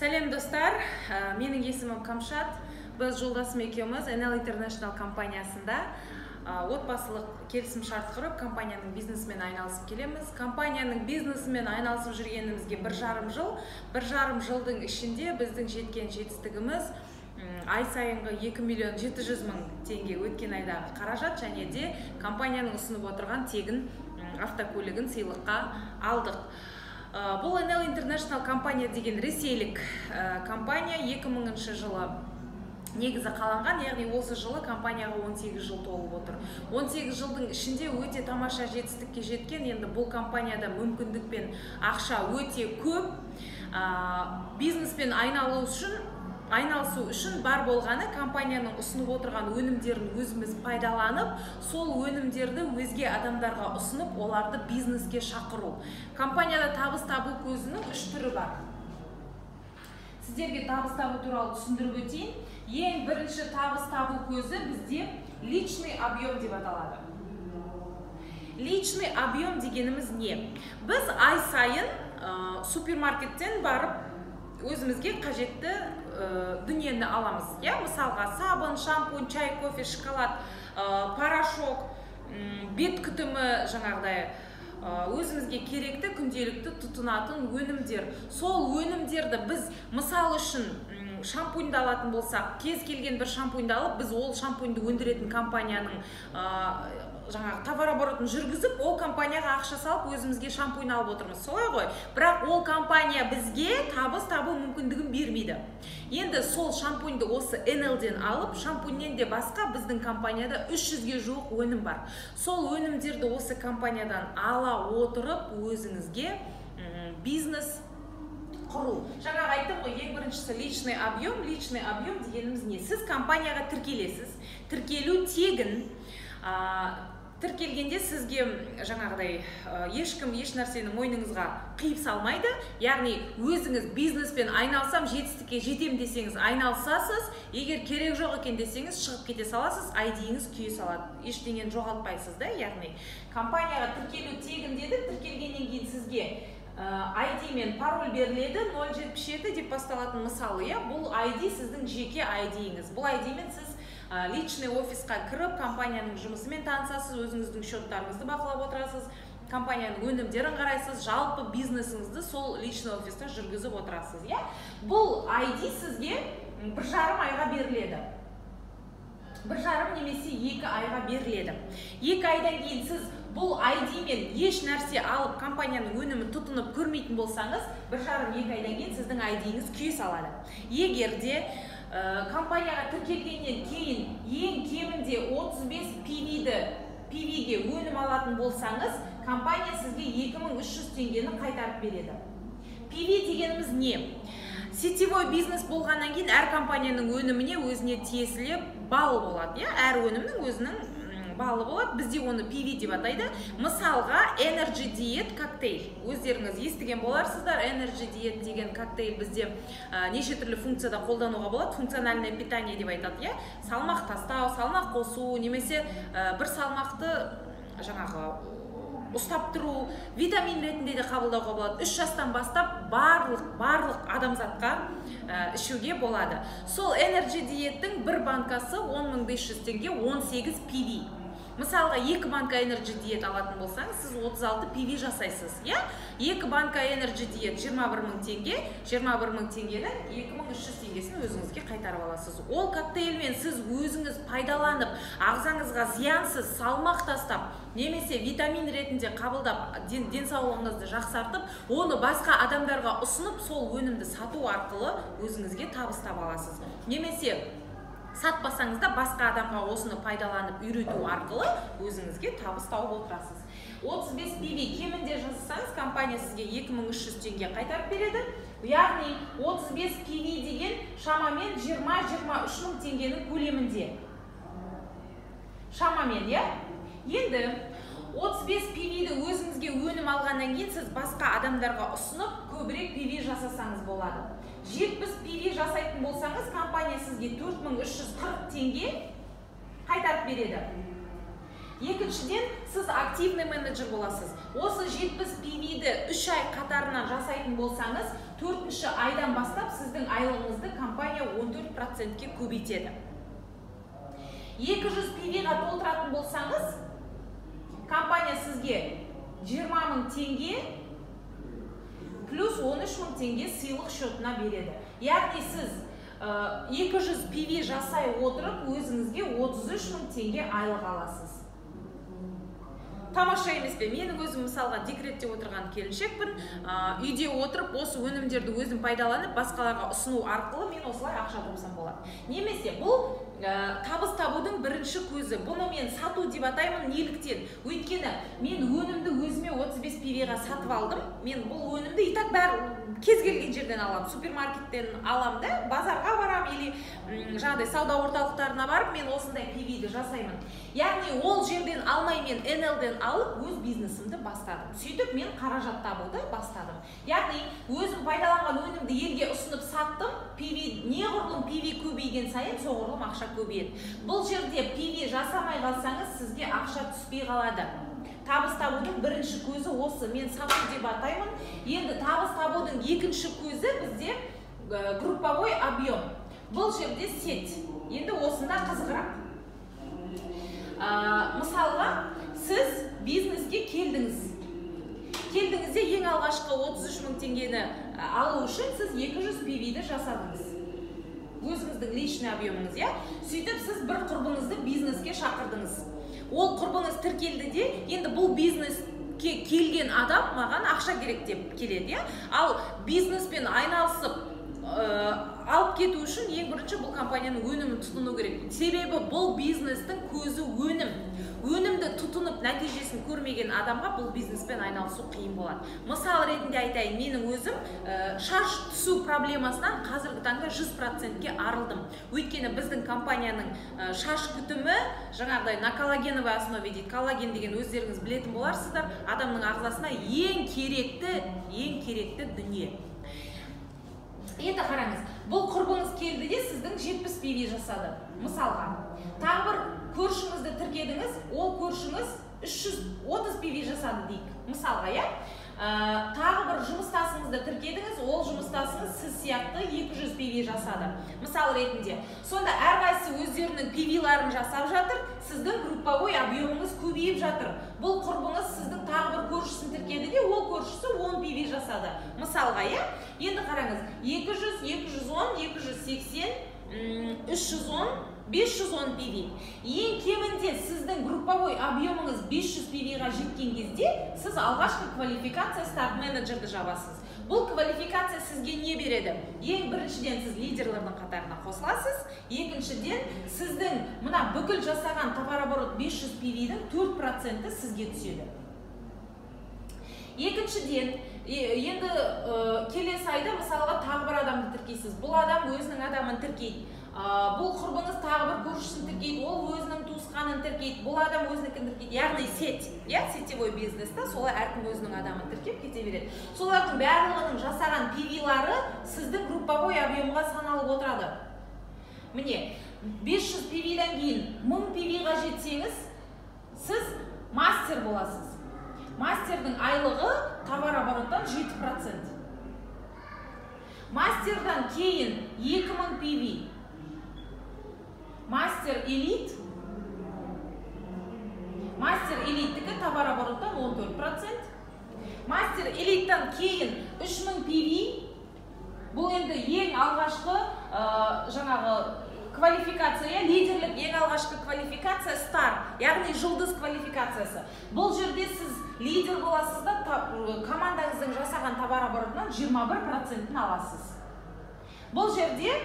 Сәлем достар, менің есімім Камшат. Біз жолдасым екеуміз NL International компаниясында отбасылық келісім шарт құрып, компанияның бизнесімен айналысып келеміз. Компанияның бизнесімен айналысып жүргенімізге 1,5 жыл. 1,5 жылдың ішінде біздің жеткен жетістігіміз ай сайынғы 2.700.000 теңге өткен айдағы қаражат, және де компанияның ұсынып отырған тегін автокөлігін сыйлыққа алдық. Бұл NL International компания деген ресейлік компания 2000 жылы негізі қаланған, яғни осы жылы компанияға 18 жыл толып отыр. 18 жылдың ішінде өте тамаша жетістікке жеткен. Енді бұл компанияда мүмкіндік пен ақша өте көп. Бизнеспен айналысу үшін бар болғаны компанияның ұсынып отырған өнімдерін өзіміз пайдаланып, сол өнімдерді өзге адамдарға ұсынып, оларды бизнеске шақыру. Компанияда табыс табу көзінің 3 түрі бар. Сіздерге табыс табу туралы түсіндіріп өтейін. Ең бірінші табыс табу көзі бізде личный объем деп аталады. Личный объем дегеніміз не? Біз ай сайын супермаркеттен барып өзімізге қажетті дүниені аламыз. Мысалға сабын, шампунь, чай, кофе, шоколад, порошок, бет күтімі, жаңағыдай өзімізге керекті күнделікті тұтынатын өнімдер. Сол өнімдерді біз мысал үшін шампуньды алатын болсақ, кез келген бір шампуньды алып, біз ол шампуньды өндіретін компанияның товарооборотын жүргізіп, ол компанияға ақша салып, өзімізге шампунь алып отырмыз. Солай ғой. Бірақ ол компания бізге табыс табу мүмкіндігін бермейді. Енді сол шампуньді осы NL-ден алып, шампуньнен де басқа біздің компанияда 300-ге жуық өнім бар. Сол өнімдерді осы компаниядан ала отырып, өзіңізге бизнес құру. Жаңа айттым ғой, ең біріншісі личный объем. Личный объем дегеніміз не? Сіз компанияға тіркелесіз. Тіркелу тегін. Тіркелгенде сізге жаңағыдай ешкім еш нәрсені мойныңызға қиып салмайды. Яғни өзіңіз бизнеспен айналсам, жетістікке жетем десеңіз айналысасыз. Егер керек жоқ екен десеңіз шығып кете саласыз, ID-іңіз күйе салады. Ештеңені жоғалтпайсыз да. Яғни компанияға тіркелу тегін деді. Тіркелгеннен кейін сізге ID мен пароль беріледі. 077 деп басталатын мысалы. Бұл ID сіздің жеке ID-іңіз. Бұл ID мен сіз личный офисқа кіріп, компанияның жұмысымен танысасыз, өзіңіздің счеттарыңызды бақылап отырасыз, компанияның өнімдерін қарайсыз, жалпы бизнесіңізді сол личный офиста жүргізіп отырасыз. Бұл ID сізге 1,5 айға беріледі. 1,5 немесе 2 айға беріледі. 2 айдан кейін сіз бұл ID мен еш нәрсе алып, компанияның өнімін тұтынып көрмейтін болсаңыз, 1,5-2 айдан кейін сіздің ID-іңіз күйе салады. Егер де компанияға тіркелгеннен кейін ең кемінде 35 PV-ге өнім алатын болсаңыз, компания сізге 2300 теңгені қайтарып береді. PV дегеніміз не? Сетевой бизнес болғаннан кейін әр компанияның өніміне өзіне тиесілі балы болады. Әр өнімнің өзінің балы болады. Бізде оны PV деп атайды. Мысалға Energy Diet коктейль. Өздеріңіз естіген боларсыздар. Energy Diet деген коктейль бізде неше түрлі функцияда қолдануға болады. Функциональное питание деп айтады. Салмақ тастау, салмақ қосу, немесе бір салмақты ұстап тұру, витамин ретінде де қабылдауға болады. 3 жастан бастап барлық адамзатқа ішуге болады. Сол Energy Diet'тің бір банкасы 10.500 теңге, 18 PV. Мысалға 2 банка Energy Diet алатын болсаңыз, сіз 36 PV жасайсыз. 2 банка Energy Diet 21.000 теңге, 21.000 теңгенің 2300 теңгесін өзіңізге қайтарып аласыз. Ол коктейльмен сіз өзіңіз пайдаланып, ағзаңызға зиянсыз салмақ тастап, немесе витамин ретінде қабылдап, денсаулығыңызды жақсартып, оны басқа адамдарға ұсынып, сол өнімді сату арқылы өзіңізге табыс таба аласыз. Немесе сатпасаңыз да басқа адамға осыны пайдаланып үйрету арқылы өзіңізге табыс тауып отырасыз. 35 PV кемінде жасасаңыз, компания сізге 2300 теңге қайтарып береді. Яғни 35 PV деген шамамен 20-23 мың теңгенің көлемінде. Шамамен, Енді 35 PV-ді өзіңізге өнім алғаннан кейін сіз басқа адамдарға ұсынып, көбірек PV жасасаңыз болады. 70 PV жасайтын болсаңыз, компания сізге 4340 теңге қайтарып береді. Екіншіден, сіз активный менеджер боласыз. Осы 70 PV-ді 3 ай қатарынан жасайтын болсаңыз, 4-ші айдан бастап сіздің айлығыңызды компания 14%-ке көбейтеді. 200 PV-ға толтыратын болсаңыз, компания сізге 20 000 теңге плюс 13 000 теңге сыйлық шотына береді. Яғни сіз 200 PV жасай отырып, өзіңізге 33 000 теңге айлық аласыз. Тамаша емес пе? Менің өзім мысалға декретте отырған келіншекпін. Үйде отырып, осы өнімдерді өзім пайдаланып, басқаларға ұсыну арқылы мен осылай ақша тапсам болады. Немесе бұл табыс табудың бірінші көзі. Бұны мен сату деп атаймын. Неліктен? Өйткені мен өнімді өзіме 35 PV-ға сатып алдым. Мен бұл өнімді итак бәрі кез келген жерден алам, супермаркеттен алам да, базарға барам или жаңағыдай сауда орталықтарына барып, мен осындай PV-ді жасаймын. Яғни ол жерден алмай мен NL-ден алып, өз бизнесімді бастадым. Сөйтіп мен қаражат табуды бастадым. Яғни өзім пайдаланған өнімді елге ұсынып саттым. PV, неғұрлым PV көбейген сайын, соғұрлым ақша көбейеді. Бұл жерде PV жасамай қалсаңыз, сізге ақша түспей қалады. Табыс табудың бірінші көзі осы, мен сату деп атаймын. Енді табыс табудың екінші көзі бізде групповой объем. Бұл жерде сеть. Енді осында қызығырақ. Мысалға, сіз бизнеске келдіңіз. Келдіңізде ең алғашқы 33 000 теңгені алу үшін сіз 200 PV-ді жасадыңыз. Өзіңіздің личный объемыңыз, я? Сөйтіп сіз бір құрбыңызды бизнеске шақырдыңыз. Ол құрбыңыз тіркелді де, енді бұл бизнеске келген адам маған ақша керек деп келеді, я? Ал бизнеспен айналысып алып кету үшін ең бірінші бұл компанияның өнімін тұтыну керек. Себебі бұл бизнестің көзі өнім. Өнімді тұтынып нәтижесін көрмеген адамға бұл бизнеспен айналысу қиын болады. Мысал ретінде айтайын, менің өзім шаш түсу проблемасынан қазіргі таңда 100%-ке арылдым. Өйткені біздің компанияның шаш күтімі жаңағыдай на коллагеновой основе дейді. Коллаген деген өздеріңіз білетін боларсыздар, адамның ағзасына ең керекті дүние. Енді қараңыз, бұл құрбыңыз келді де сіздің 70 PV жасады. Мысалға, тағы бір көршіңізді тіркедіңіз, ол көршіңіз 330 PV жасады дейік. Мысалға, я? Тағы бір жұмыстасыңызды тіркедіңіз, ол жұмыстасыңыз сіз сияқты 200 PV жасады. Мысал ретінде. Сонда әрқайсысы өздерінің PV-ларын жасап жатыр, сіздің групповой объемыңыз көбейіп жатыр. Бұл құрбыңыз сіздің тағы бір көршісін тіркеді де, ол көршісі 10 PV жасады. Мысалға, я? Енді қараңыз, 200, 210, 280, 310, 510 PV. Ең кемінде сіздің групповой объемыңыз 500 PV-ға жеткен кезде, сіз алғашқы квалификация старт менеджерді жабасыз. Бұл квалификация сізге не береді? Ең біріншіден сіз лидерлердің қатарына қосыласыз. Екіншіден, сіздің мына бүкіл жасаған товарооборот 500 PV-дің 4% сізге түседі. Екіншіден, енді келесі айда мысалға тағы бір адамды тіркейсіз. Бұл адам өзінің адамын тіркейді. Бұл құрбыңыз тағы бір көршісін тіркейді, ол өзінің туысқанын тіркейді, бұл адам өзінікін тіркейді. Яғни сеть, сетевой бизнеста солай әркім өзінің адамын тіркеп кете береді. Солардың барлығының жасаған PV-лары сіздің групповой объемға саналып отырады. Міне, 500 PV-ден кейін 1000 PV-ға жетсеңіз, сіз мастер боласыз. Мастердің айлығы товарообороттан 7%. Мастердан кейін 2000 PV. Мастер элит. Мастер элиттікі товарообороттан 14%. Мастер элиттан кейін 3000 PV. Бұл енді ең алғашқы жаңағы квалификация, лидерлік ең алғашқы квалификация стар, яғни жұлдыз квалификациясы. Бұл жерде сіз лидер боласыз да, командаңыздың жасаған товарооборотынан 21%-ін аласыз. Бұл жерде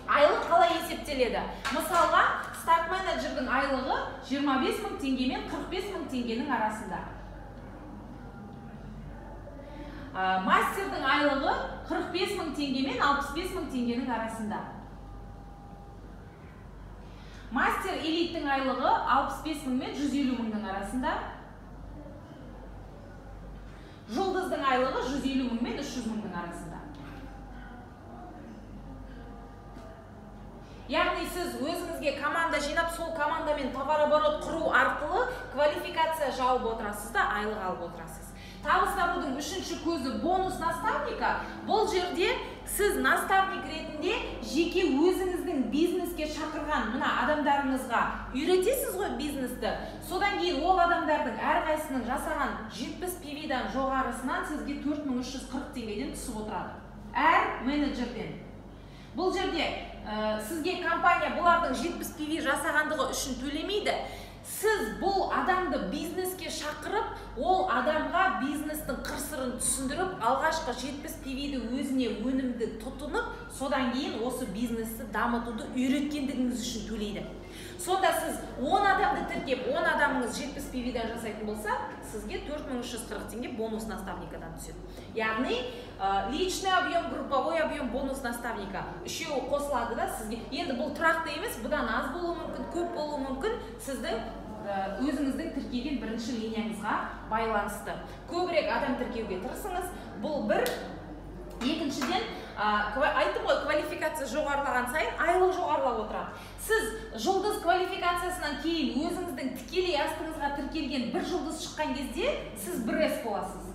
айлық қалай есептеледі? Мысалға, старт менеджердің айлығы 25 000 теңге мен 45 000 теңгенің арасында. Мастердің айлығы 45 000 теңге мен 65 000 теңгенің арасында. Мастер элиттің айлығы 65 000 мен 150 000-ның арасында. Жұлдыздың айлығы 150 000 мен 300 000-ның арасында. Яғни сіз өзіңізге команда жинап, сол командамен товарооборот құру арқылы квалификация жауып отырасыз да, айлық алып отырасыз. Табыс табудың үшінші көзі бонус наставника. Бұл жерде сіз наставник ретінде жеке өзіңіздің бизнеске шақырған мына адамдарыңызға үйретесіз ғой бизнесті. Содан кейін ол адамдардың әрқайсының жасаған 70 PV-дан жоғарысынан сізге 4340 теңгеден түсіп отырады. Әр менеджерден. Бұл жерде сізге компания бұлардың 70 PV жасағандығы үшін төлемейді. Сіз бұл адамды бизнеске шақырып, ол адамға бизнестің қыр-сырын түсіндіріп, алғашқы 70 PV-ді өзіне өнімді тұтынып, содан кейін осы бизнесті дамытуды үйреткендігіңіз үшін төлейді. Сонда сіз 10 адамды тіркеп, 10 адамыңыз 70 PV-дан жасайтын болса, сізге 4340 теңге бонус наставникадан түседі. Яғни, личный объем, групповой объем, бонус наставника үшеуі қосылады да сізге. Енді бұл тұрақты емес, бұдан аз болуы мүмкін, көп болуы мүмкін, сіздің өзіңіздің тіркеген бірінші линияңызға байланысты. Көбірек адам тіркеуге тырысыңыз. Бұл бір. Екіншіден, айттым ғой, квалификация жоғарылаған сайын айлық жоғарылап отырады. Сіз жұлдыз квалификациясынан кейін өзіңіздің тікелей астыңызға тіркелген бір жұлдыз шыққан кезде сіз 1С боласыз.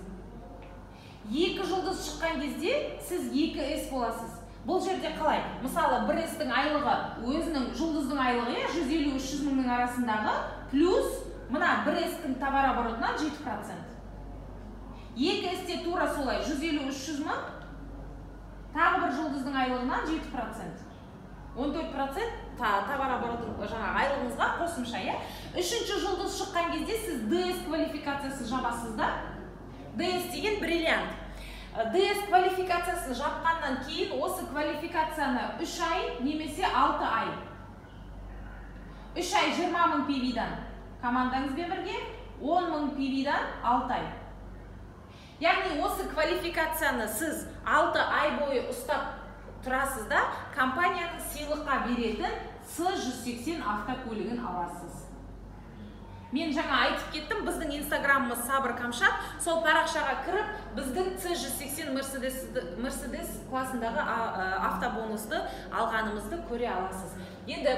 2 жұлдыз шыққан кезде сіз 2С боласыз. Бұл жерде қалай? Мысалы, 1С-тің айлығы өзінің жұлдыздың айлығы 150-300 мыңның арасындағы плюс мына 1С-тің товарооборотынан 7%. 2С-те тура солай 150-300 мың, тағы бір жұлдыздың айлығынан 7%. 14% товарооборотың жаңағы айлығыңызға қосымша, иә? Үшінші жұлдыз шыққан кезде сіз ДС квалификациясы жабасыз да? ДС деген бриллиант. ДС квалификациясын жапқаннан кейін осы квалификацияны 3 ай немесе 6 ай. 3 ай 20 мың PV-дан командаңызбен бірге, 10 мың PV-дан 6 ай. Яғни осы квалификацияны сіз 6 ай бойы ұстап тұрасыз да, компанияның сыйлыққа беретін С180 автокөлігін аласыз. Мен жаңа айтып кеттім, біздің инстаграмымыз Сабыр Камшат, сол парақшаға кіріп, біздің С180 Мерседес классындағы автобонусты алғанымызды көре аласыз. Енді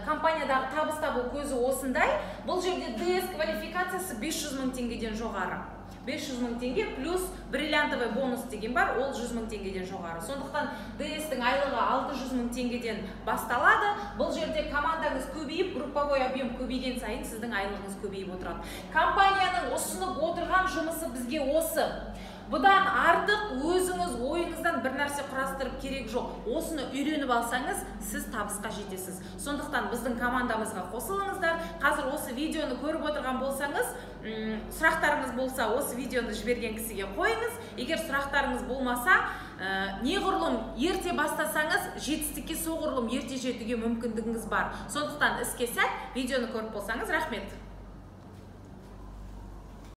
компаниядағы табыс табу көзі осындай. Бұл жерде ДС квалификациясы 500 мың теңгеден жоғары. 500 мың теңге плюс бриллиантовый бонус деген бар, ол 100 мың теңгеден жоғары. Сондықтан ДС-тің айлығы 600 мың теңгеден басталады. Бұл жерде командаңыз көбейіп, групповой объем көбейген сайын сіздің айлығыңыз көбейіп отырады. Компанияның ұсынып отырған жұмысы бізге осы. Бұдан артық өзіңіз ойыңыздан бір нәрсе құрастырып керек жоқ. Осыны үйреніп алсаңыз, сіз табысқа жетесіз. Сондықтан біздің командамызға қосылыңыздар. Қазір осы видеоны көріп отырған болсаңыз, сұрақтарыңыз болса, осы видеоны жіберген кісіге қойыңыз. Егер сұрақтарыңыз болмаса, неғұрлым ерте бастасаңыз, жетістікке соғұрлым ерте жетуге мүмкіндігіңіз бар. Сондықтан іске сәт, видеоны көріп болсаңыз, рахмет.